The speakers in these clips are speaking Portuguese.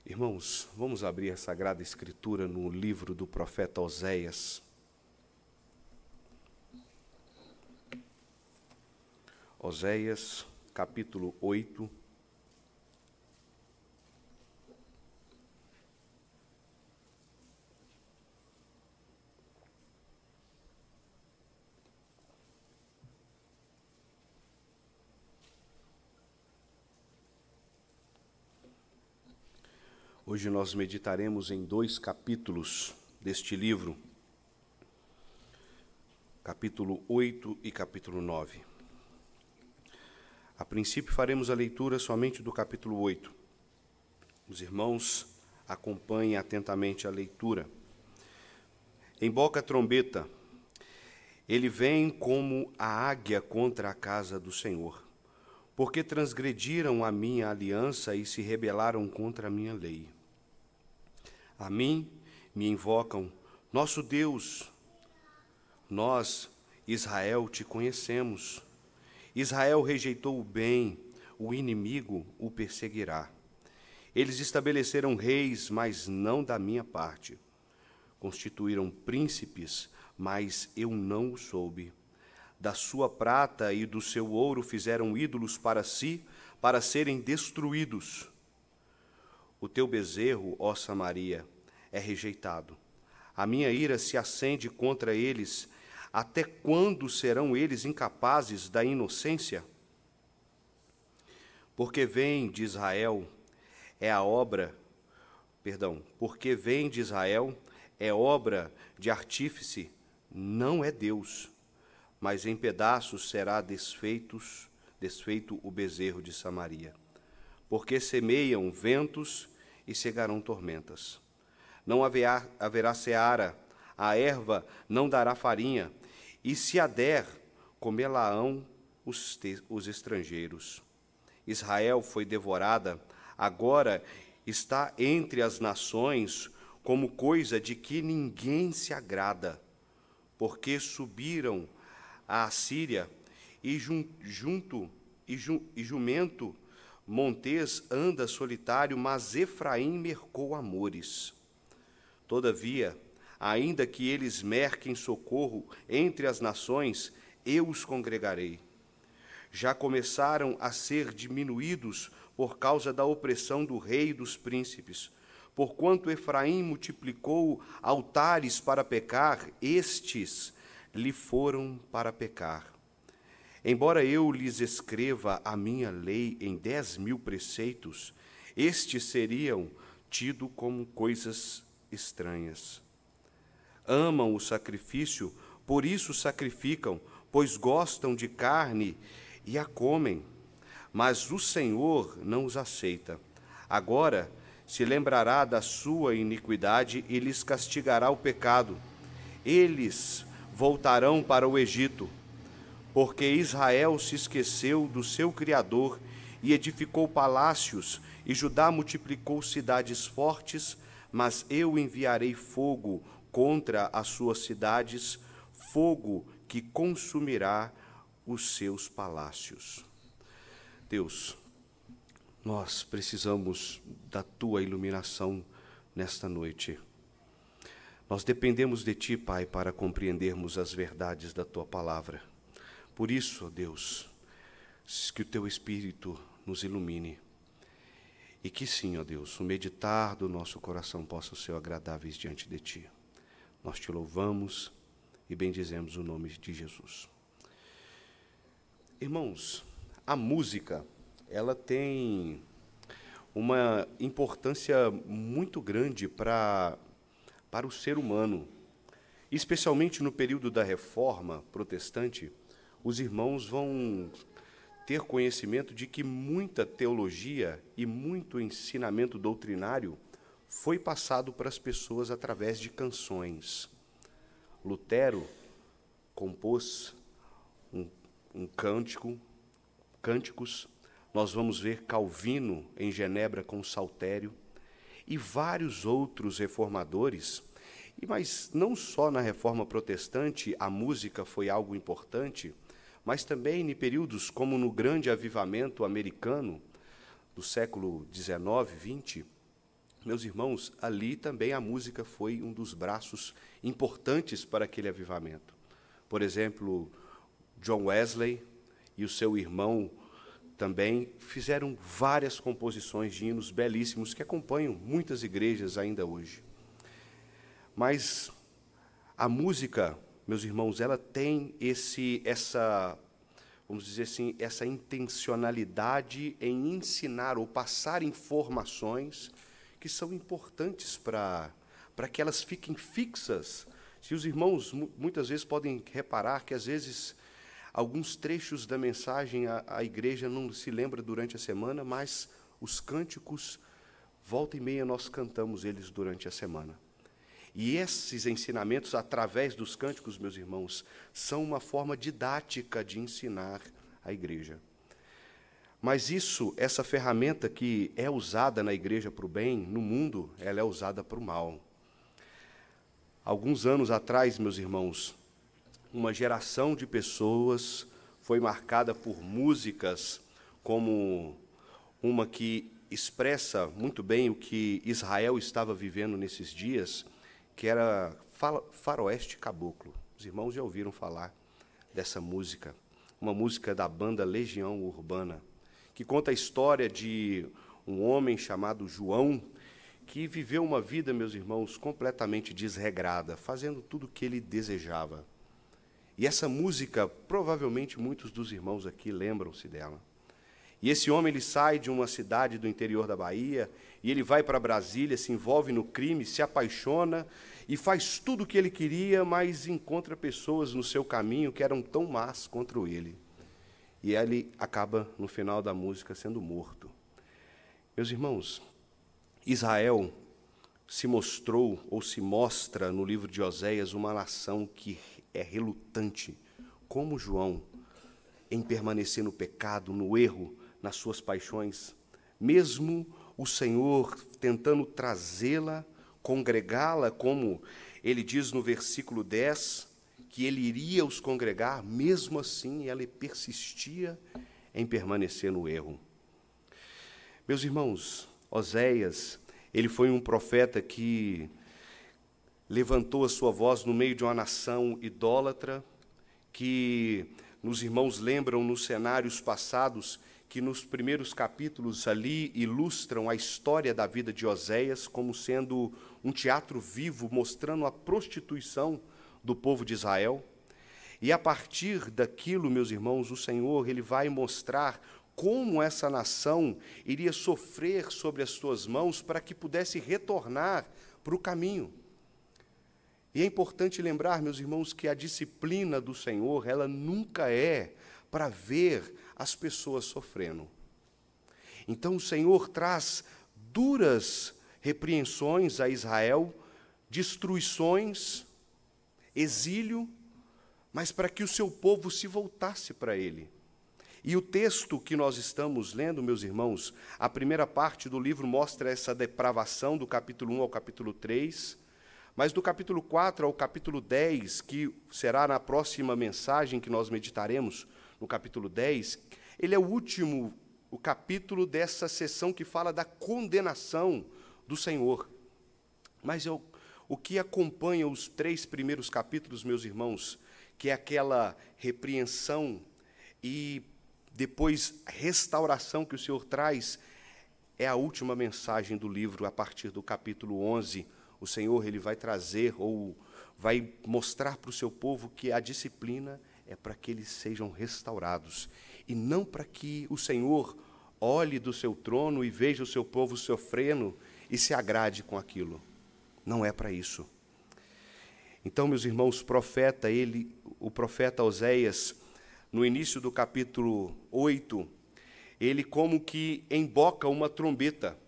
Irmãos, vamos abrir a Sagrada Escritura no livro do profeta Oséias. Oséias, capítulo 8. Hoje nós meditaremos em 2 capítulos deste livro, capítulo 8 e capítulo 9. A princípio faremos a leitura somente do capítulo 8. Os irmãos acompanhem atentamente a leitura. Emboca a trombeta, ele vem como a águia contra a casa do Senhor, porque transgrediram a minha aliança e se rebelaram contra a minha lei. A mim me invocam, nosso Deus, nós, Israel, te conhecemos. Israel rejeitou o bem, o inimigo o perseguirá. Eles estabeleceram reis, mas não da minha parte. Constituíram príncipes, mas eu não o soube. Da sua prata e do seu ouro fizeram ídolos para si, para serem destruídos. O teu bezerro, ó Samaria, é rejeitado. A minha ira se acende contra eles. Até quando serão eles incapazes da inocência? Porque vem de Israel porque vem de Israel é obra de artífice, não é Deus, mas em pedaços será desfeito o bezerro de Samaria. Porque semeiam ventos e cegarão tormentas. Não haverá seara, a erva não dará farinha, e se a der, comê-la-ão os estrangeiros. Israel foi devorada, agora está entre as nações como coisa de que ninguém se agrada, porque subiram a Assíria e jumento montês anda solitário, mas Efraim mercou amores. Todavia, ainda que eles merquem socorro entre as nações, eu os congregarei. Já começaram a ser diminuídos por causa da opressão do rei e dos príncipes. Porquanto Efraim multiplicou altares para pecar, estes lhe foram para pecar. Embora eu lhes escreva a minha lei em 10.000 preceitos, estes seriam tidos como coisas estranhas. Amam o sacrifício, por isso sacrificam, pois gostam de carne e a comem. Mas o Senhor não os aceita. Agora se lembrará da sua iniquidade e lhes castigará o pecado. Eles voltarão para o Egito, porque Israel se esqueceu do seu Criador e edificou palácios, e Judá multiplicou cidades fortes, mas eu enviarei fogo contra as suas cidades, fogo que consumirá os seus palácios. Deus, nós precisamos da tua iluminação nesta noite. Nós dependemos de ti, Pai, para compreendermos as verdades da tua palavra. Por isso, Deus, que o teu Espírito nos ilumine. E que sim, ó Deus, o meditar do nosso coração possa ser agradáveis diante de ti. Nós te louvamos e bendizemos o nome de Jesus. Irmãos, a música, ela tem uma importância muito grande para o ser humano. Especialmente no período da Reforma Protestante, os irmãos vão ter conhecimento de que muita teologia e muito ensinamento doutrinário foi passado para as pessoas através de canções. Lutero compôs cânticos. Nós vamos ver Calvino em Genebra com o Saltério e vários outros reformadores. Mas não só na Reforma Protestante a música foi algo importante, mas também em períodos como no Grande Avivamento americano, do século XIX, XX, Meus irmãos, ali também a música foi um dos braços importantes para aquele avivamento. Por exemplo, John Wesley e o seu irmão também fizeram várias composições de hinos belíssimos que acompanham muitas igrejas ainda hoje. Mas a música, meus irmãos, ela tem vamos dizer assim, essa intencionalidade em ensinar ou passar informações que são importantes para que elas fiquem fixas. Se os irmãos muitas vezes podem reparar que, às vezes, alguns trechos da mensagem a igreja não se lembra durante a semana, mas os cânticos, volta e meia, nós cantamos eles durante a semana. E esses ensinamentos, através dos cânticos, meus irmãos, são uma forma didática de ensinar a igreja. Mas essa ferramenta que é usada na igreja para o bem, no mundo, ela é usada para o mal. Alguns anos atrás, meus irmãos, uma geração de pessoas foi marcada por músicas como uma que expressa muito bem o que Israel estava vivendo nesses dias, que era Faroeste Caboclo. Os irmãos já ouviram falar dessa música, uma música da banda Legião Urbana, que conta a história de um homem chamado João, que viveu uma vida, meus irmãos, completamente desregrada, fazendo tudo o que ele desejava. E essa música, provavelmente muitos dos irmãos aqui lembram-se dela. E esse homem, ele sai de uma cidade do interior da Bahia, e ele vai para Brasília, se envolve no crime, se apaixona, e faz tudo o que ele queria, mas encontra pessoas no seu caminho que eram tão más contra ele. E ele acaba, no final da música, sendo morto. Meus irmãos, Israel se mostrou, ou se mostra no livro de Oséias, uma nação que é relutante, como João, em permanecer no pecado, no erro, nas suas paixões. Mesmo o Senhor tentando trazê-la, congregá-la, como ele diz no versículo 10, que ele iria os congregar, mesmo assim ela persistia em permanecer no erro. Meus irmãos, Oséias, ele foi um profeta que levantou a sua voz no meio de uma nação idólatra, que nos irmãos lembram nos cenários passados, que nos primeiros capítulos ali ilustram a história da vida de Oséias como sendo um teatro vivo, mostrando a prostituição do povo de Israel. E a partir daquilo, meus irmãos, o Senhor ele vai mostrar como essa nação iria sofrer sobre as suas mãos para que pudesse retornar para o caminho. E é importante lembrar, meus irmãos, que a disciplina do Senhor, ela nunca é para ver as pessoas sofrendo. Então o Senhor traz duras repreensões a Israel, destruições, exílio, mas para que o seu povo se voltasse para ele. E o texto que nós estamos lendo, meus irmãos, a primeira parte do livro mostra essa depravação do capítulo 1 ao capítulo 3, mas do capítulo 4 ao capítulo 10, que será na próxima mensagem que nós meditaremos, no capítulo 10, ele é o capítulo dessa sessão que fala da condenação do Senhor. Mas o que acompanha os 3 primeiros capítulos, meus irmãos, que é aquela repreensão e depois restauração que o Senhor traz, é a última mensagem do livro, a partir do capítulo 11. O Senhor ele vai trazer ou vai mostrar para o seu povo que a disciplina é para que eles sejam restaurados, e não para que o Senhor olhe do seu trono e veja o seu povo sofrendo e se agrade com aquilo. Não é para isso. Então, meus irmãos, o profeta Oséias, no início do capítulo 8, ele como que emboca uma trombeta.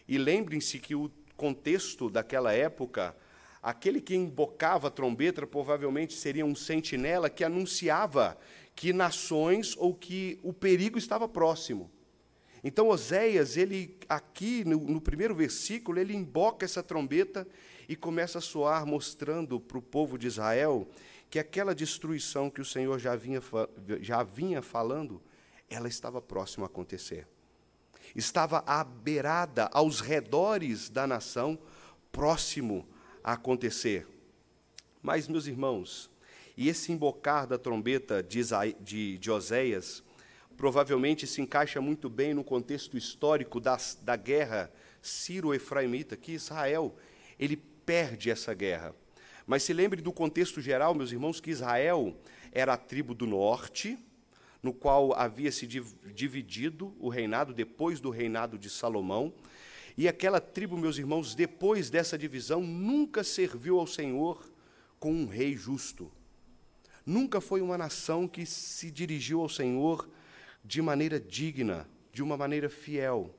E lembrem-se que o contexto daquela época, aquele que embocava a trombeta provavelmente seria um sentinela que anunciava que nações ou que o perigo estava próximo. Então, Oséias, ele aqui no primeiro versículo, ele emboca essa trombeta e começa a soar, mostrando para o povo de Israel que aquela destruição que o Senhor já vinha falando, ela estava próxima a acontecer. estava à beirada, aos redores da nação, próximo a acontecer. Mas, meus irmãos, e esse embocar da trombeta de Oséias provavelmente se encaixa muito bem no contexto histórico da guerra sírio-efraimita, que Israel, ele perde essa guerra. Mas se lembre do contexto geral, meus irmãos, que Israel era a tribo do norte, no qual havia se dividido o reinado depois do reinado de Salomão, e aquela tribo, meus irmãos, depois dessa divisão, nunca serviu ao Senhor com um rei justo. Nunca foi uma nação que se dirigiu ao Senhor de maneira digna, de uma maneira fiel.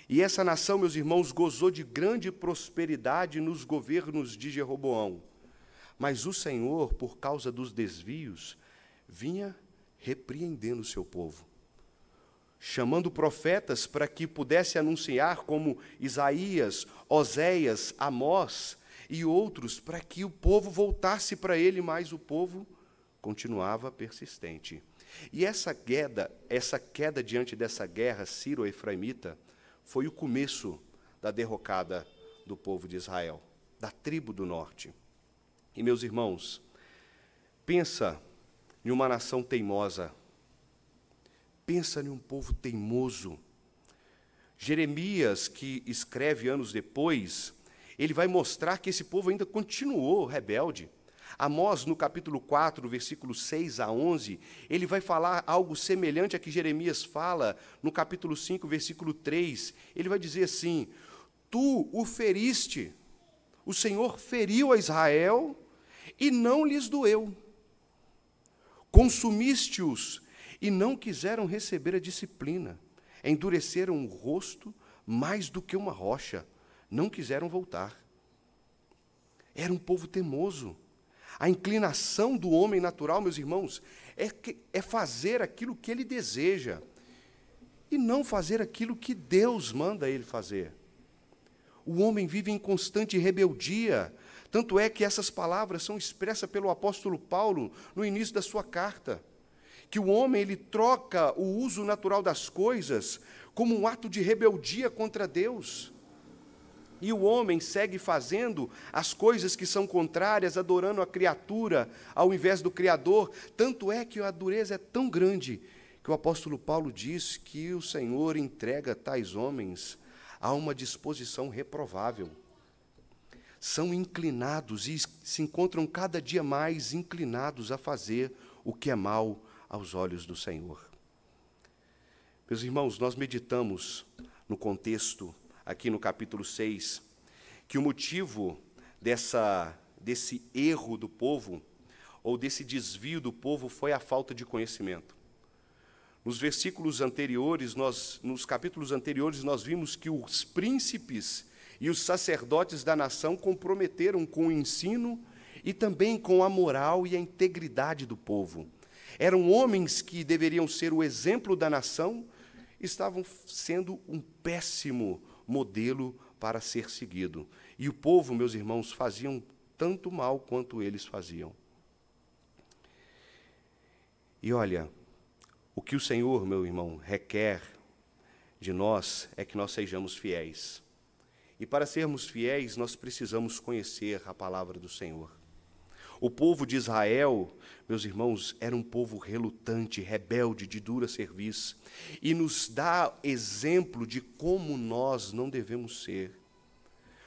E essa nação, meus irmãos, gozou de grande prosperidade nos governos de Jeroboão. Mas o Senhor, por causa dos desvios, vinha repreendendo o seu povo, chamando profetas para que pudesse anunciar, como Isaías, Oséias, Amós e outros, para que o povo voltasse para ele, mas o povo continuava persistente. E essa queda diante dessa guerra sírio-efraimita foi o começo da derrocada do povo de Israel, da tribo do norte. E, meus irmãos, pensa em uma nação teimosa, pensa em um povo teimoso. Jeremias, que escreve anos depois, ele vai mostrar que esse povo ainda continuou rebelde. Amós, no capítulo 4, versículos 6 a 11, ele vai falar algo semelhante a que Jeremias fala no capítulo 5, versículo 3. Ele vai dizer assim: tu o feriste, o Senhor feriu a Israel e não lhes doeu. Consumiste-os e não quiseram receber a disciplina. Endureceram o rosto mais do que uma rocha, não quiseram voltar. Era um povo teimoso. A inclinação do homem natural, meus irmãos, é fazer aquilo que ele deseja e não fazer aquilo que Deus manda ele fazer. O homem vive em constante rebeldia, tanto é que essas palavras são expressas pelo apóstolo Paulo no início da sua carta, que o homem ele troca o uso natural das coisas como um ato de rebeldia contra Deus. E o homem segue fazendo as coisas que são contrárias, adorando a criatura ao invés do Criador. Tanto é que a dureza é tão grande que o apóstolo Paulo diz que o Senhor entrega tais homens a uma disposição reprovável. São inclinados e se encontram cada dia mais inclinados a fazer o que é mal aos olhos do Senhor. Meus irmãos, nós meditamos no contexto aqui no capítulo 6, que o motivo desse erro do povo, ou desse desvio do povo, foi a falta de conhecimento. Nos versículos anteriores, nos capítulos anteriores, nós vimos que os príncipes e os sacerdotes da nação comprometeram com o ensino e também com a moral e a integridade do povo. Eram homens que deveriam ser o exemplo da nação, estavam sendo um péssimo modelo para ser seguido. E o povo, meus irmãos, faziam tanto mal quanto eles faziam. E olha, o que o Senhor, meu irmão, requer de nós é que nós sejamos fiéis. E para sermos fiéis, nós precisamos conhecer a palavra do Senhor. O povo de Israel, meus irmãos, era um povo relutante, rebelde, de dura serviço, e nos dá exemplo de como nós não devemos ser.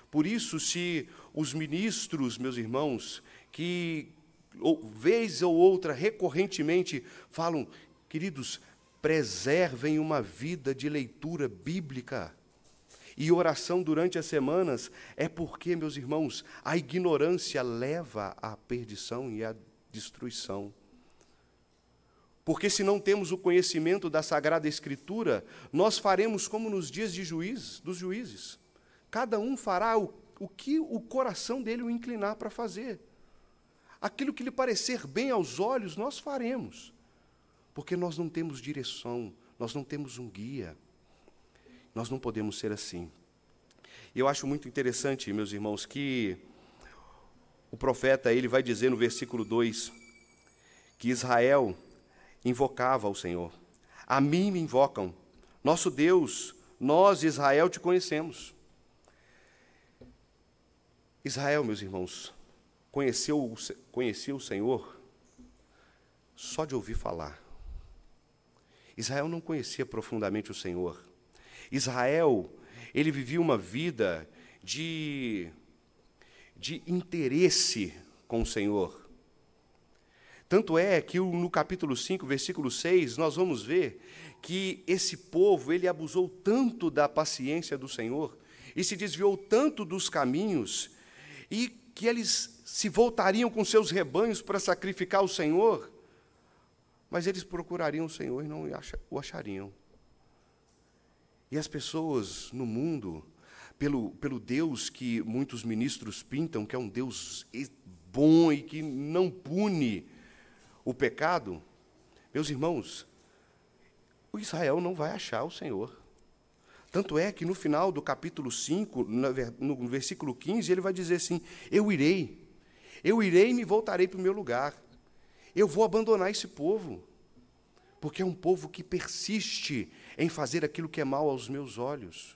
Por isso, se os ministros, meus irmãos, que vez ou outra, recorrentemente, falam, queridos, preservem uma vida de leitura bíblica e oração durante as semanas, é porque, meus irmãos, a ignorância leva à perdição e à destruição. Porque se não temos o conhecimento da Sagrada Escritura, nós faremos como nos dias dos juízes. Cada um fará o que o coração dele o inclinar para fazer. Aquilo que lhe parecer bem aos olhos, nós faremos. Porque nós não temos direção, nós não temos um guia. Nós não podemos ser assim. E eu acho muito interessante, meus irmãos, que o profeta ele vai dizer no versículo 2 que Israel invocava ao Senhor. A mim me invocam, Nosso Deus, nós, Israel, te conhecemos. Israel, meus irmãos, conheceu o Senhor só de ouvir falar. Israel não conhecia profundamente o Senhor. Israel, ele vivia uma vida de interesse com o Senhor. Tanto é que no capítulo 5, versículo 6, nós vamos ver que esse povo, ele abusou tanto da paciência do Senhor e se desviou tanto dos caminhos, e que eles se voltariam com seus rebanhos para sacrificar o Senhor, mas eles procurariam o Senhor e não o achariam. E as pessoas no mundo, pelo Deus que muitos ministros pintam, que é um Deus bom e que não pune o pecado, meus irmãos, o Israel não vai achar o Senhor. Tanto é que no final do capítulo 5, no versículo 15, ele vai dizer assim: eu irei e me voltarei para o meu lugar. Eu vou abandonar esse povo, porque é um povo que persiste em fazer aquilo que é mal aos meus olhos.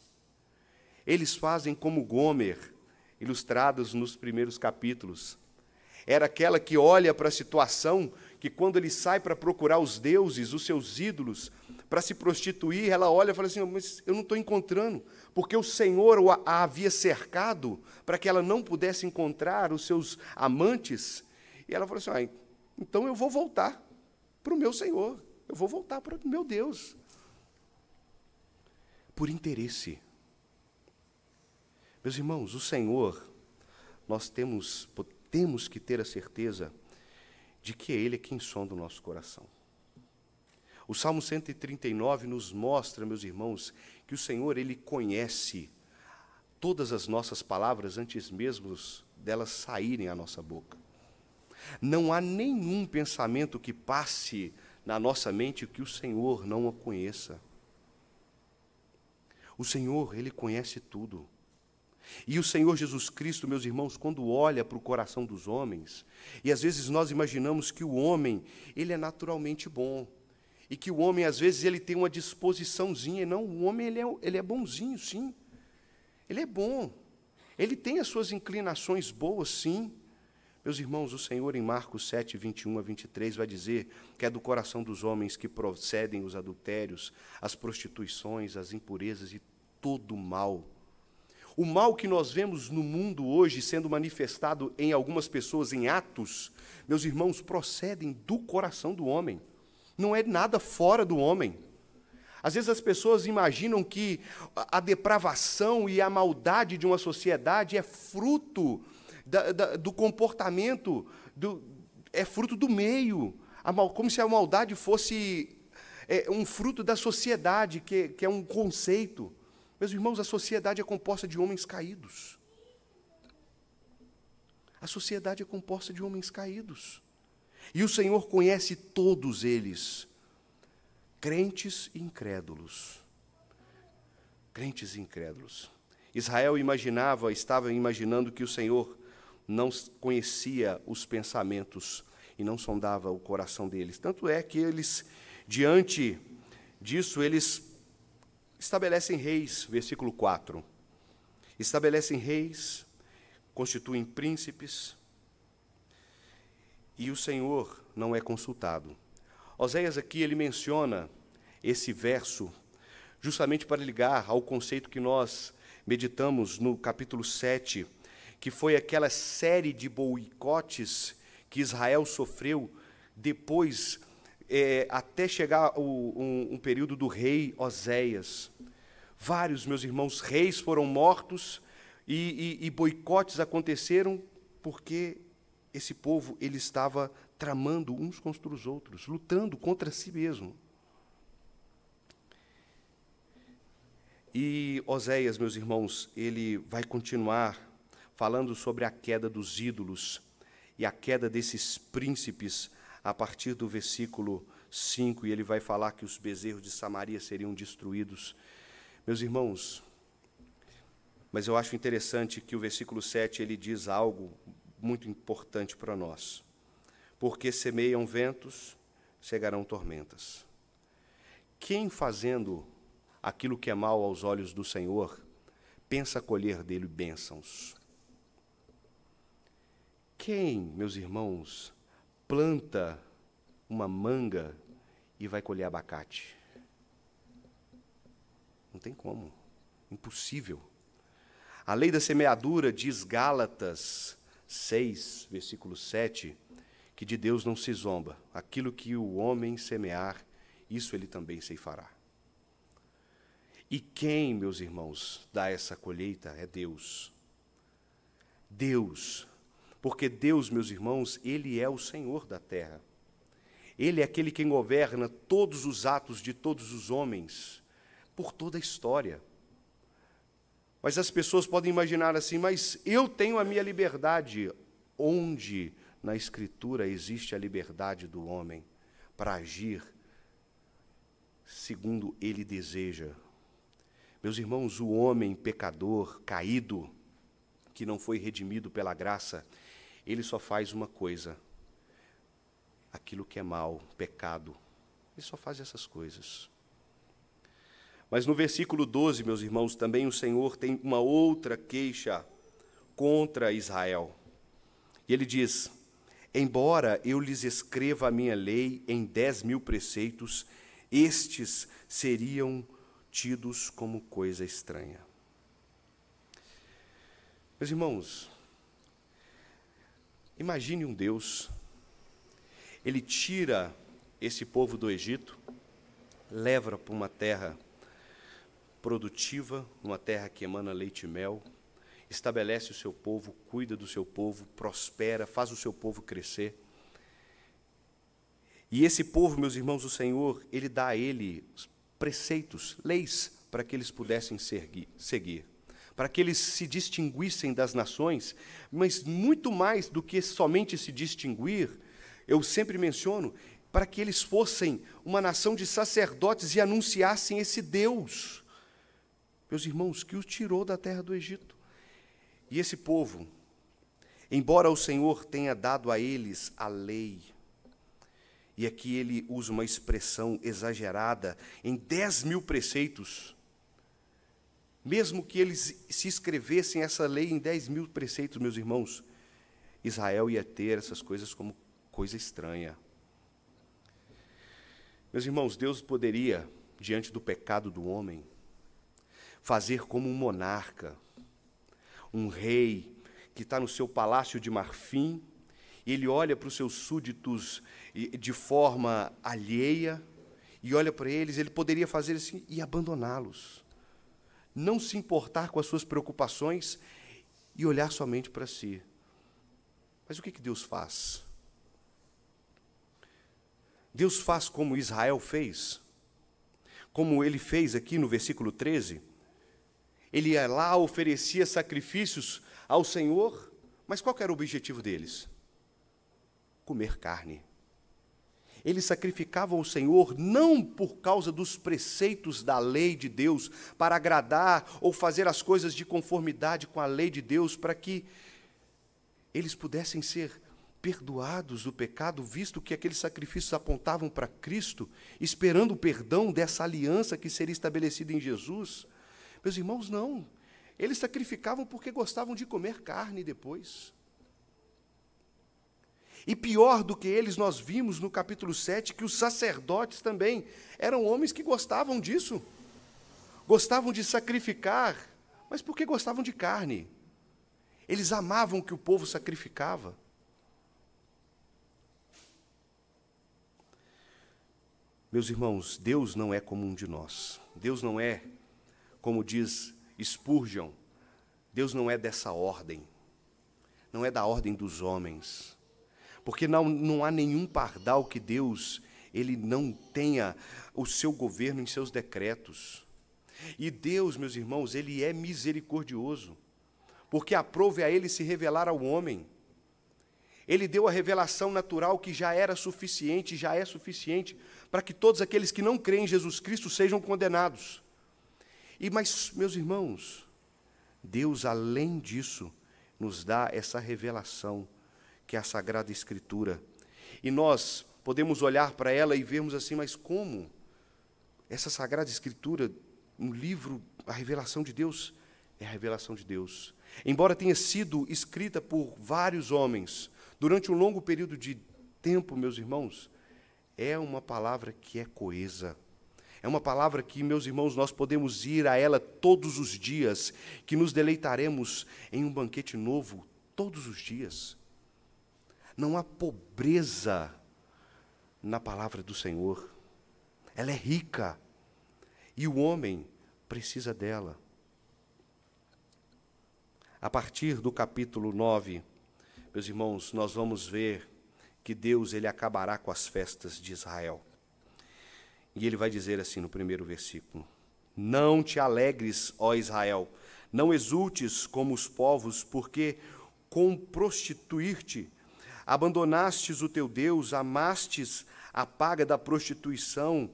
Eles fazem como Gomer, ilustrados nos primeiros capítulos. Era aquela que olha para a situação, que quando ele sai para procurar os deuses, os seus ídolos, para se prostituir, ela olha e fala assim: mas eu não estou encontrando, porque o Senhor a havia cercado para que ela não pudesse encontrar os seus amantes. E ela fala assim: então eu vou voltar para o meu Senhor, eu vou voltar para o meu Deus. Por interesse. Meus irmãos, o Senhor, nós temos que ter a certeza de que Ele é quem sonda o nosso coração. O Salmo 139 nos mostra, meus irmãos, que o Senhor, Ele conhece todas as nossas palavras antes mesmo delas saírem à nossa boca. Não há nenhum pensamento que passe na nossa mente que o Senhor não o conheça. O Senhor, Ele conhece tudo. E o Senhor Jesus Cristo, meus irmãos, quando olha para o coração dos homens, e às vezes nós imaginamos que o homem, ele é naturalmente bom, e que o homem, às vezes, ele tem uma disposiçãozinha. Não, o homem, ele é bonzinho, sim. Ele é bom. Ele tem as suas inclinações boas, sim. Meus irmãos, o Senhor, em Marcos 7, 21 a 23, vai dizer que é do coração dos homens que procedem os adultérios, as prostituições, as impurezas e todo o mal. O mal que nós vemos no mundo hoje sendo manifestado em algumas pessoas em atos, meus irmãos, procedem do coração do homem. Não é nada fora do homem. Às vezes as pessoas imaginam que a depravação e a maldade de uma sociedade é fruto do comportamento, é fruto do meio, como se a maldade fosse um fruto da sociedade, que é um conceito. Meus irmãos, a sociedade é composta de homens caídos. A sociedade é composta de homens caídos. E o Senhor conhece todos eles, crentes e incrédulos. Crentes e incrédulos. Israel estava imaginando que o Senhor não conhecia os pensamentos e não sondava o coração deles. Tanto é que eles, diante disso, eles estabelecem reis, versículo 4. Estabelecem reis, constituem príncipes, e o Senhor não é consultado. Oséias aqui, ele menciona esse verso justamente para ligar ao conceito que nós meditamos no capítulo 7, que foi aquela série de boicotes que Israel sofreu depois, até chegar um período do rei Oséias. Vários, meus irmãos, reis foram mortos e boicotes aconteceram porque esse povo, ele estava tramando uns contra os outros, lutando contra si mesmo. E Oséias, meus irmãos, ele vai continuar falando sobre a queda dos ídolos e a queda desses príncipes a partir do versículo 5, e ele vai falar que os bezerros de Samaria seriam destruídos. Meus irmãos, mas eu acho interessante que o versículo 7, ele diz algo muito importante para nós. Porque semeiam ventos, cegarão tormentas. Quem fazendo aquilo que é mal aos olhos do Senhor, pensa colher dele bênçãos. Quem, meus irmãos, planta uma manga e vai colher abacate? Não tem como, impossível. A lei da semeadura diz Gálatas 6, versículo 7, que de Deus não se zomba. Aquilo que o homem semear, isso ele também ceifará. E quem, meus irmãos, dá essa colheita é Deus. Deus. Porque Deus, meus irmãos, Ele é o Senhor da terra. Ele é aquele quem governa todos os atos de todos os homens, por toda a história. Mas as pessoas podem imaginar assim, mas eu tenho a minha liberdade. Onde na Escritura existe a liberdade do homem para agir segundo ele deseja? Meus irmãos, o homem pecador, caído, que não foi redimido pela graça, ele só faz uma coisa: aquilo que é mal, pecado. Ele só faz essas coisas. Mas no versículo 12, meus irmãos, também o Senhor tem uma outra queixa contra Israel. E ele diz: embora eu lhes escreva a minha lei em 10.000 preceitos, estes seriam tidos como coisa estranha. Meus irmãos, imagine um Deus, ele tira esse povo do Egito, leva para uma terra produtiva, uma terra que emana leite e mel, estabelece o seu povo, cuida do seu povo, prospera, faz o seu povo crescer. E esse povo, meus irmãos, o Senhor, ele dá a ele preceitos, leis, para que eles pudessem seguir, para que eles se distinguissem das nações, mas muito mais do que somente se distinguir, eu sempre menciono, para que eles fossem uma nação de sacerdotes e anunciassem esse Deus, meus irmãos, que os tirou da terra do Egito. E esse povo, embora o Senhor tenha dado a eles a lei, e aqui ele usa uma expressão exagerada, em 10.000 preceitos, mesmo que eles se escrevessem essa lei em 10.000 preceitos, meus irmãos, Israel ia ter essas coisas como coisa estranha. Meus irmãos, Deus poderia, diante do pecado do homem, fazer como um monarca, um rei que está no seu palácio de marfim, e ele olha para os seus súditos de forma alheia, e olha para eles, ele poderia fazer assim e abandoná-los, não se importar com as suas preocupações e olhar somente para si. Mas o que Deus faz? Deus faz como Israel fez, como ele fez aqui no versículo 13, ele ia lá, oferecia sacrifícios ao Senhor, mas qual era o objetivo deles? Comer carne. Eles sacrificavam ao Senhor não por causa dos preceitos da lei de Deus, para agradar ou fazer as coisas de conformidade com a lei de Deus, para que eles pudessem ser perdoados do pecado, visto que aqueles sacrifícios apontavam para Cristo, esperando o perdão dessa aliança que seria estabelecida em Jesus. Meus irmãos, não. Eles sacrificavam porque gostavam de comer carne depois. E pior do que eles, nós vimos no capítulo 7 que os sacerdotes também eram homens que gostavam disso. Gostavam de sacrificar, mas porque gostavam de carne. Eles amavam o que o povo sacrificava. Meus irmãos, Deus não é como um de nós. Deus não é, como diz Spurgeon, Deus não é dessa ordem. Não é da ordem dos homens. Porque não há nenhum pardal que Deus ele não tenha o seu governo em seus decretos. E Deus, meus irmãos, ele é misericordioso, porque aprove a ele se revelar ao homem. Ele deu a revelação natural que já era suficiente, já é suficiente, para que todos aqueles que não creem em Jesus Cristo sejam condenados. Mas, meus irmãos, Deus, além disso, nos dá essa revelação, que é a Sagrada Escritura. E nós podemos olhar para ela e vermos assim, mas como? Essa Sagrada Escritura um livro, a revelação de Deus é a revelação de Deus. Embora tenha sido escrita por vários homens, durante um longo período de tempo, meus irmãos, é uma palavra que é coesa. É uma palavra que, meus irmãos, nós podemos ir a ela todos os dias, que nos deleitaremos em um banquete novo todos os dias. Não há pobreza na palavra do Senhor. Ela é rica e o homem precisa dela. A partir do capítulo 9, meus irmãos, nós vamos ver que Deus ele acabará com as festas de Israel. E ele vai dizer assim no primeiro versículo: Não te alegres, ó Israel, não exultes como os povos, porque com prostituir-te abandonastes o teu Deus, amastes a paga da prostituição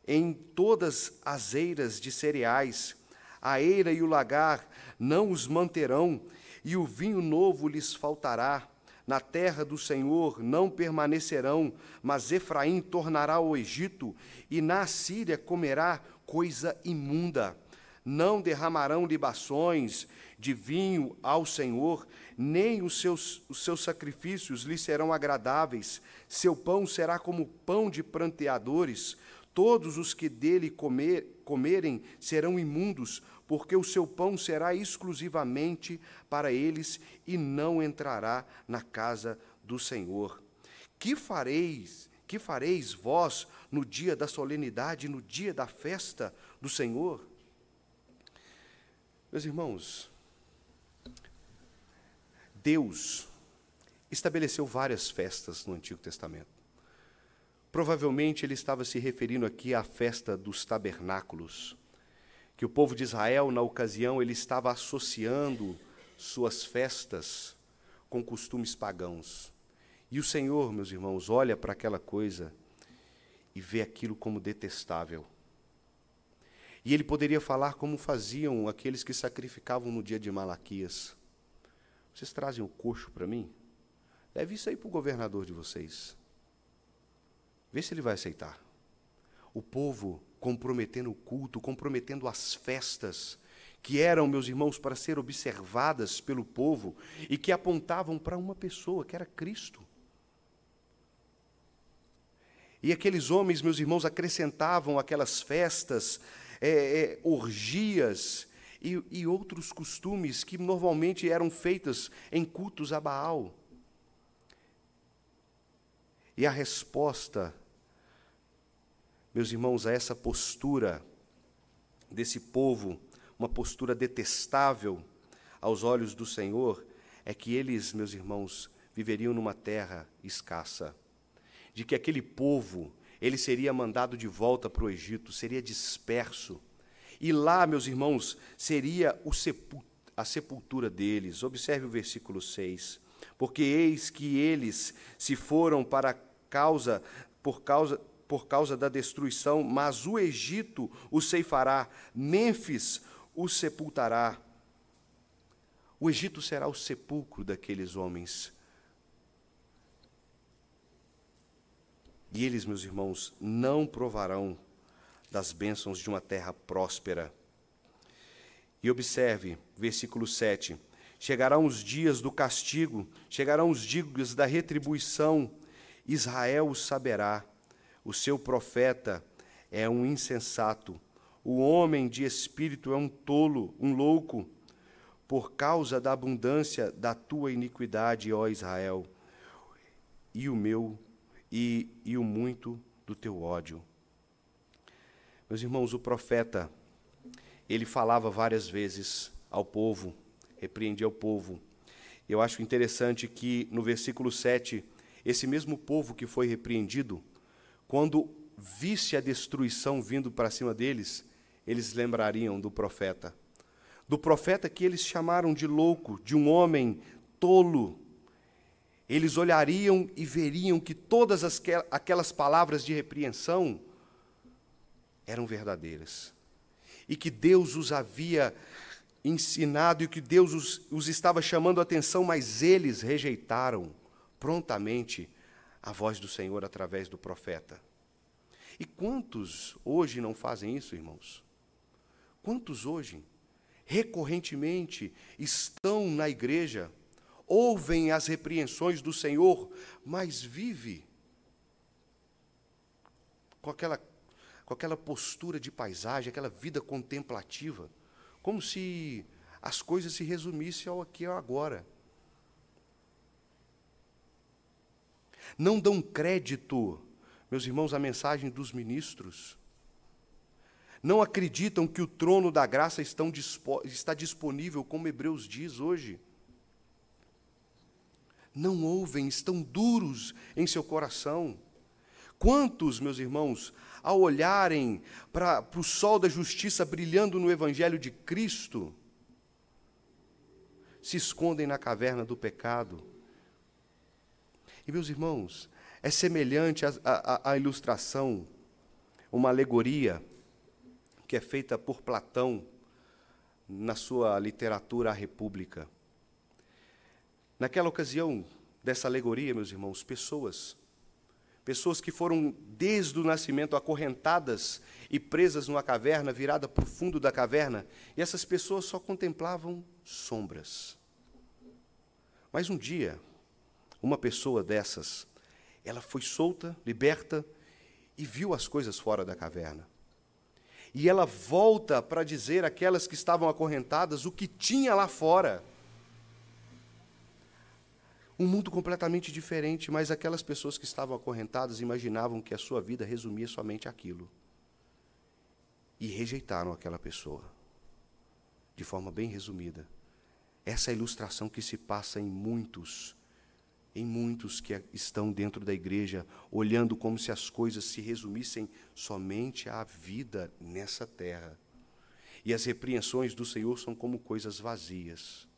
em todas as eiras de cereais. A eira e o lagar não os manterão, e o vinho novo lhes faltará. Na terra do Senhor não permanecerão, mas Efraim tornará ao Egito, e na Assíria comerá coisa imunda. Não derramarão libações de vinho ao Senhor, nem os seus sacrifícios lhe serão agradáveis. Seu pão será como pão de pranteadores. Todos os que dele comerem serão imundos, porque o seu pão será exclusivamente para eles e não entrará na casa do Senhor. Que fareis vós no dia da solenidade, no dia da festa do Senhor? Meus irmãos, Deus estabeleceu várias festas no Antigo Testamento. Provavelmente ele estava se referindo aqui à festa dos tabernáculos, que o povo de Israel, na ocasião, ele estava associando suas festas com costumes pagãos. E o Senhor, meus irmãos, olha para aquela coisa e vê aquilo como detestável. E ele poderia falar como faziam aqueles que sacrificavam no dia de Malaquias. Vocês trazem o coxo para mim? Leve isso aí para o governador de vocês. Vê se ele vai aceitar. O povo comprometendo o culto, comprometendo as festas, que eram, meus irmãos, para ser observadas pelo povo e que apontavam para uma pessoa, que era Cristo. E aqueles homens, meus irmãos, acrescentavam aquelas festas, orgias e outros costumes que normalmente eram feitos em cultos a Baal. E a resposta, meus irmãos, a essa postura desse povo, uma postura detestável aos olhos do Senhor, é que eles, meus irmãos, viveriam numa terra escassa, de que aquele povo, ele seria mandado de volta para o Egito, seria disperso, e lá, meus irmãos, seria a sepultura deles. Observe o versículo 6. Porque eis que eles se foram por causa da destruição, mas o Egito os ceifará, Mênfis os sepultará. O Egito será o sepulcro daqueles homens. E eles, meus irmãos, não provarão das bênçãos de uma terra próspera. E observe, versículo 7. Chegarão os dias do castigo, chegarão os dias da retribuição, Israel o saberá. O seu profeta é um insensato, o homem de espírito é um tolo, um louco, por causa da abundância da tua iniquidade, ó Israel, e o muito do teu ódio. Meus irmãos, o profeta, ele falava várias vezes ao povo, repreendia o povo. Eu acho interessante que no versículo 7, esse mesmo povo que foi repreendido, quando visse a destruição vindo para cima deles, eles lembrariam do profeta. Do profeta que eles chamaram de louco, de um homem tolo. Eles olhariam e veriam que todas aquelas palavras de repreensão eram verdadeiras. E que Deus os havia ensinado e que Deus os estava chamando a atenção, mas eles rejeitaram prontamente a voz do Senhor através do profeta. E quantos hoje não fazem isso, irmãos? Quantos hoje, recorrentemente, estão na igreja, ouvem as repreensões do Senhor, mas vive com aquela postura de paisagem, aquela vida contemplativa, como se as coisas se resumissem ao aqui e ao agora. Não dão crédito, meus irmãos, à mensagem dos ministros. Não acreditam que o trono da graça está disponível, como Hebreus diz hoje. Não ouvem, estão duros em seu coração. Quantos, meus irmãos, ao olharem para o sol da justiça brilhando no Evangelho de Cristo, se escondem na caverna do pecado? E, meus irmãos, é semelhante à ilustração, uma alegoria que é feita por Platão na sua literatura A República. Naquela ocasião dessa alegoria, meus irmãos, pessoas que foram desde o nascimento acorrentadas e presas numa caverna, virada para o fundo da caverna, e essas pessoas só contemplavam sombras. Mas um dia, uma pessoa dessas, ela foi solta, liberta, e viu as coisas fora da caverna. E ela volta para dizer àquelas que estavam acorrentadas o que tinha lá fora. Um mundo completamente diferente, mas aquelas pessoas que estavam acorrentadas imaginavam que a sua vida resumia somente aquilo. E rejeitaram aquela pessoa, de forma bem resumida. Essa é a ilustração que se passa em muitos que estão dentro da igreja, olhando como se as coisas se resumissem somente à vida nessa terra. E as repreensões do Senhor são como coisas vazias.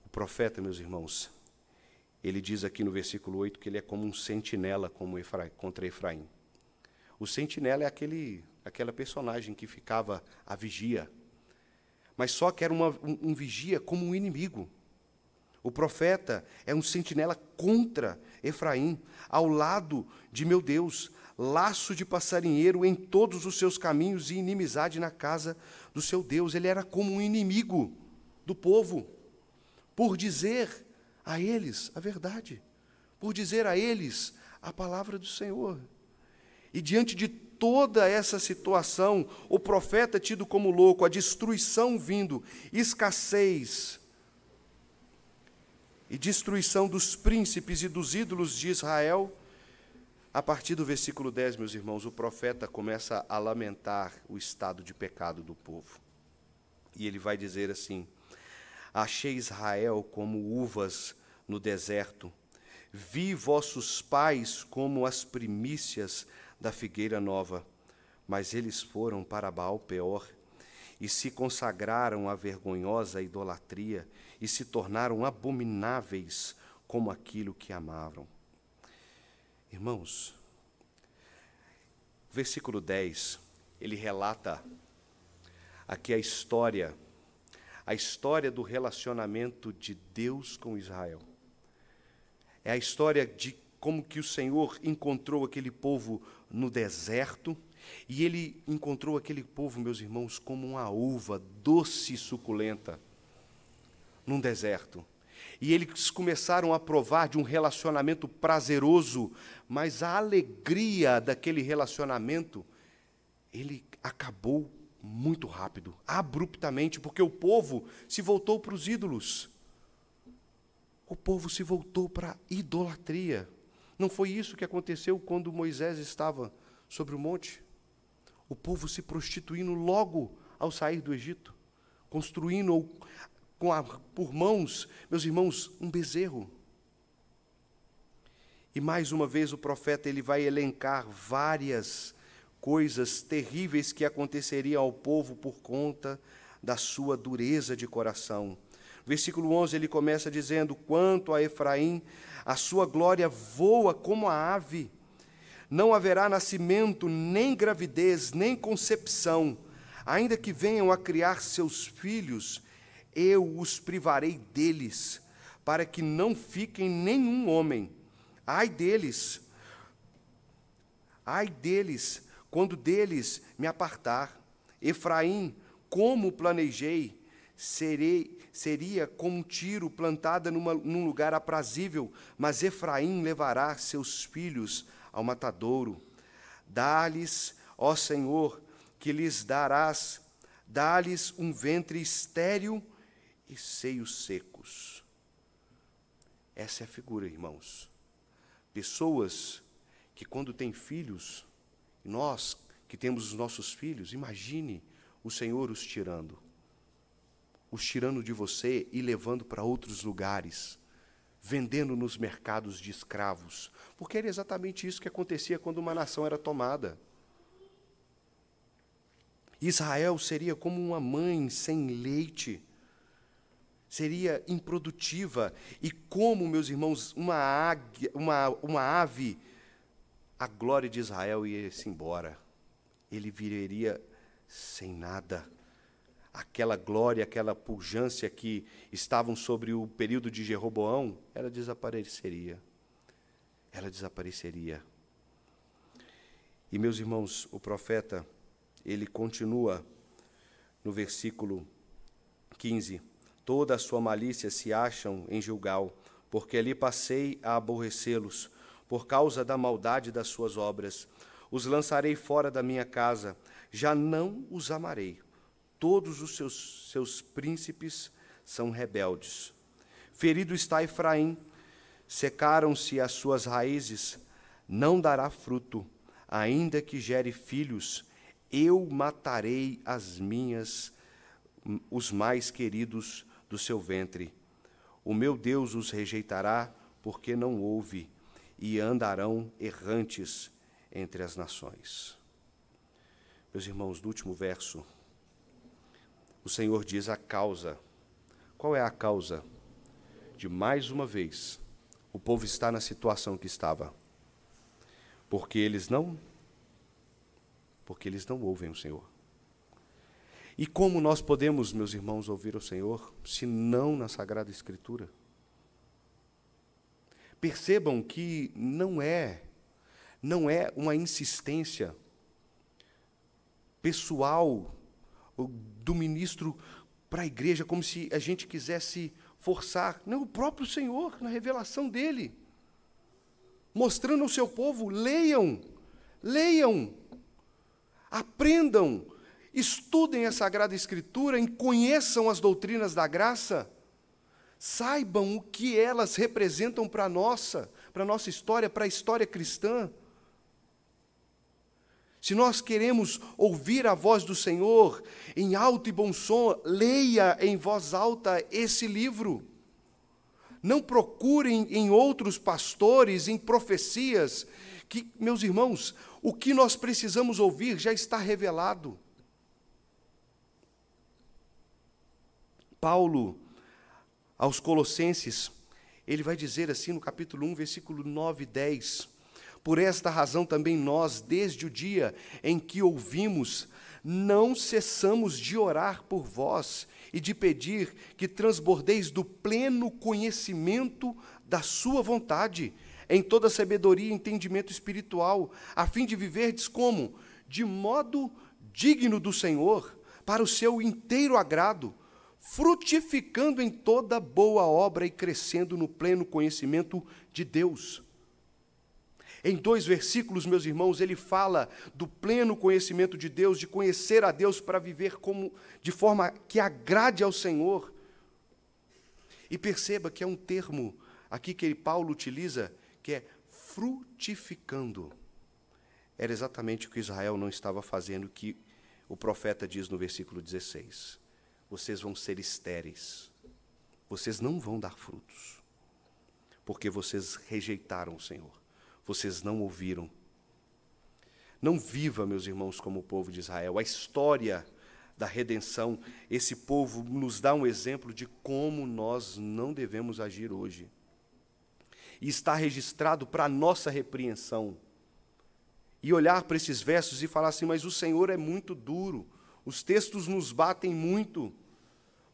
O profeta, meus irmãos, ele diz aqui no versículo 8 que ele é como um sentinela contra Efraim. O sentinela é aquela personagem que ficava à vigia, mas só que era um vigia como um inimigo. O profeta é um sentinela contra Efraim, ao lado de meu Deus, laço de passarinheiro em todos os seus caminhos e inimizade na casa do seu Deus. Ele era como um inimigo do povo, por dizer a eles a verdade, por dizer a eles a palavra do Senhor. E diante de toda essa situação, o profeta tido como louco, a destruição vindo, escassez e destruição dos príncipes e dos ídolos de Israel, a partir do versículo 10, meus irmãos, o profeta começa a lamentar o estado de pecado do povo. E ele vai dizer assim: achei Israel como uvas no deserto, vi vossos pais como as primícias da figueira nova, mas eles foram para Baal-peor e se consagraram à vergonhosa idolatria e se tornaram abomináveis como aquilo que amavam. Irmãos, o versículo 10, ele relata aqui a história do relacionamento de Deus com Israel. É a história de como que o Senhor encontrou aquele povo no deserto, e ele encontrou aquele povo, meus irmãos, como uma uva doce e suculenta num deserto. E eles começaram a provar de um relacionamento prazeroso, mas a alegria daquele relacionamento, ele acabou muito rápido, abruptamente, porque o povo se voltou para os ídolos. O povo se voltou para a idolatria. Não foi isso que aconteceu quando Moisés estava sobre o monte? O povo se prostituindo logo ao sair do Egito, construindo por mãos, meus irmãos, um bezerro. E mais uma vez o profeta ele vai elencar várias coisas terríveis que aconteceriam ao povo por conta da sua dureza de coração. Versículo 11, ele começa dizendo: quanto a Efraim, a sua glória voa como a ave, não haverá nascimento, nem gravidez, nem concepção, ainda que venham a criar seus filhos, eu os privarei deles, para que não fiquem nenhum homem. Ai deles, quando deles me apartar. Efraim, como planejei, seria como um tiro plantada num lugar aprazível, mas Efraim levará seus filhos ao matadouro. Dá-lhes, ó Senhor, que lhes darás, dá-lhes um ventre estéril e seios secos. Essa é a figura, irmãos. Pessoas que quando têm filhos, nós que temos os nossos filhos, imagine o Senhor os tirando de você e levando para outros lugares, vendendo nos mercados de escravos, porque era exatamente isso que acontecia quando uma nação era tomada. Israel seria como uma mãe sem leite, seria improdutiva, e como, meus irmãos, uma ave, a glória de Israel ia-se embora. Ele viraria sem nada. Aquela glória, aquela pujança que estavam sobre o período de Jeroboão, ela desapareceria. Ela desapareceria. E, meus irmãos, o profeta, ele continua no versículo 15. Toda a sua malícia se acham em Gilgal, porque ali passei a aborrecê-los, por causa da maldade das suas obras. Os lançarei fora da minha casa, já não os amarei. Todos os seus príncipes são rebeldes. Ferido está Efraim, secaram-se as suas raízes, não dará fruto, ainda que gere filhos, eu matarei os mais queridos do seu ventre. O meu Deus os rejeitará, porque não ouve, e andarão errantes entre as nações. Meus irmãos, no último verso, o Senhor diz a causa. Qual é a causa de, mais uma vez, o povo estar na situação que estava? Porque eles não ouvem o Senhor. E como nós podemos, meus irmãos, ouvir o Senhor, se não na Sagrada Escritura? Percebam que não é uma insistência pessoal do ministro para a igreja, como se a gente quisesse forçar. Não, o próprio Senhor, na revelação dele, mostrando ao seu povo: leiam, aprendam, estudem a Sagrada Escritura, e conheçam as doutrinas da graça, saibam o que elas representam para a nossa história, para a história cristã. Se nós queremos ouvir a voz do Senhor em alto e bom som, leia em voz alta esse livro. Não procurem em outros pastores, em profecias, que, meus irmãos, o que nós precisamos ouvir já está revelado. Paulo, aos Colossenses, ele vai dizer assim no capítulo 1, versículo 9 e 10, por esta razão também nós, desde o dia em que ouvimos, não cessamos de orar por vós e de pedir que transbordeis do pleno conhecimento da sua vontade, em toda sabedoria e entendimento espiritual, a fim de viverdes como? De modo digno do Senhor, para o seu inteiro agrado, frutificando em toda boa obra e crescendo no pleno conhecimento de Deus. Em 2 versículos, meus irmãos, ele fala do pleno conhecimento de Deus, de conhecer a Deus para viver de forma que agrade ao Senhor. E perceba que é um termo aqui que Paulo utiliza, que é frutificando. Era exatamente o que Israel não estava fazendo, que o profeta diz no versículo 16. Vocês vão ser estéreis, vocês não vão dar frutos, porque vocês rejeitaram o Senhor. Vocês não ouviram. Não viva, meus irmãos, como o povo de Israel. A história da redenção, esse povo nos dá um exemplo de como nós não devemos agir hoje. E está registrado para a nossa repreensão. E olhar para esses versos e falar assim, mas o Senhor é muito duro, os textos nos batem muito,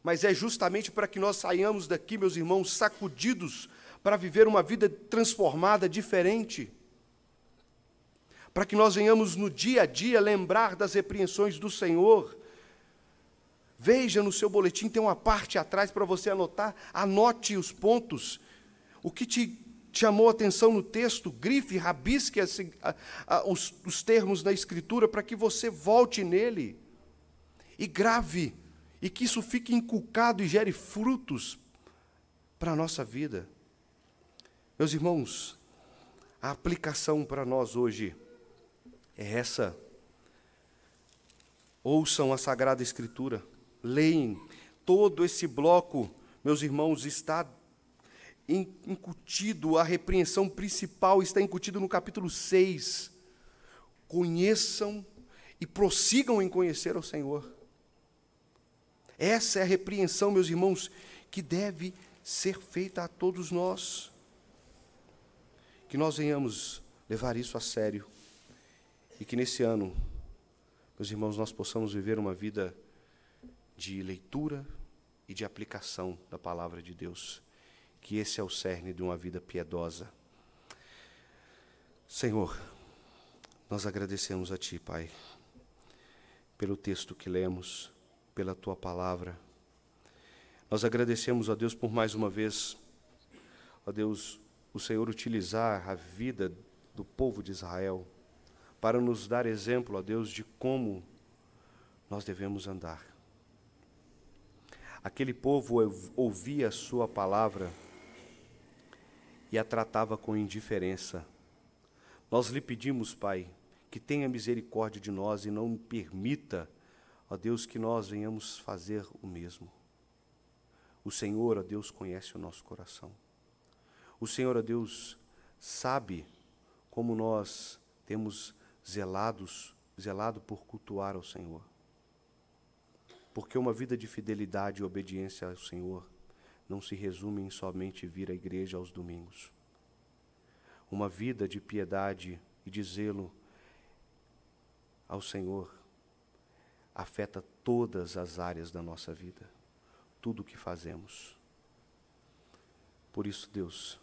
mas é justamente para que nós saiamos daqui, meus irmãos, sacudidos, para viver uma vida transformada, diferente. para que nós venhamos no dia a dia lembrar das repreensões do Senhor. Veja no seu boletim, tem uma parte atrás para você anotar, anote os pontos. O que te chamou a atenção no texto, grife, rabisque os termos da Escritura para que você volte nele e grave, e que isso fique inculcado e gere frutos para a nossa vida. Meus irmãos, a aplicação para nós hoje é essa. Ouçam a Sagrada Escritura, leem. Todo esse bloco, meus irmãos, está incutido, a repreensão principal está incutido no capítulo 6. Conheçam e prossigam em conhecer ao Senhor. Essa é a repreensão, meus irmãos, que deve ser feita a todos nós. Que nós venhamos levar isso a sério e que nesse ano, meus irmãos, nós possamos viver uma vida de leitura e de aplicação da palavra de Deus, que esse é o cerne de uma vida piedosa. Senhor, nós agradecemos a Ti, Pai, pelo texto que lemos, pela Tua palavra. Nós agradecemos a Deus por mais uma vez, ó Deus, o Senhor utilizar a vida do povo de Israel para nos dar exemplo, ó Deus, de como nós devemos andar. Aquele povo ouvia a sua palavra e a tratava com indiferença. Nós lhe pedimos, Pai, que tenha misericórdia de nós e não permita, ó Deus, que nós venhamos fazer o mesmo. O Senhor, ó Deus, conhece o nosso coração. O Senhor, ó Deus, sabe como nós temos zelado por cultuar ao Senhor. Porque uma vida de fidelidade e obediência ao Senhor não se resume em somente vir à igreja aos domingos. Uma vida de piedade e de zelo ao Senhor afeta todas as áreas da nossa vida, tudo o que fazemos. Por isso, Deus,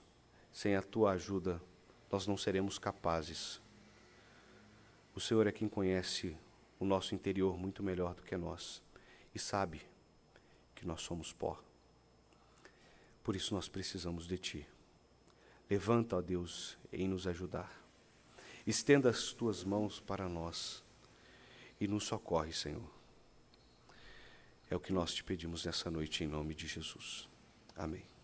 sem a Tua ajuda, nós não seremos capazes. O Senhor é quem conhece o nosso interior muito melhor do que nós e sabe que nós somos pó. Por isso nós precisamos de Ti. Levanta, ó Deus, em nos ajudar. Estenda as Tuas mãos para nós e nos socorre, Senhor. É o que nós te pedimos nessa noite, em nome de Jesus. Amém.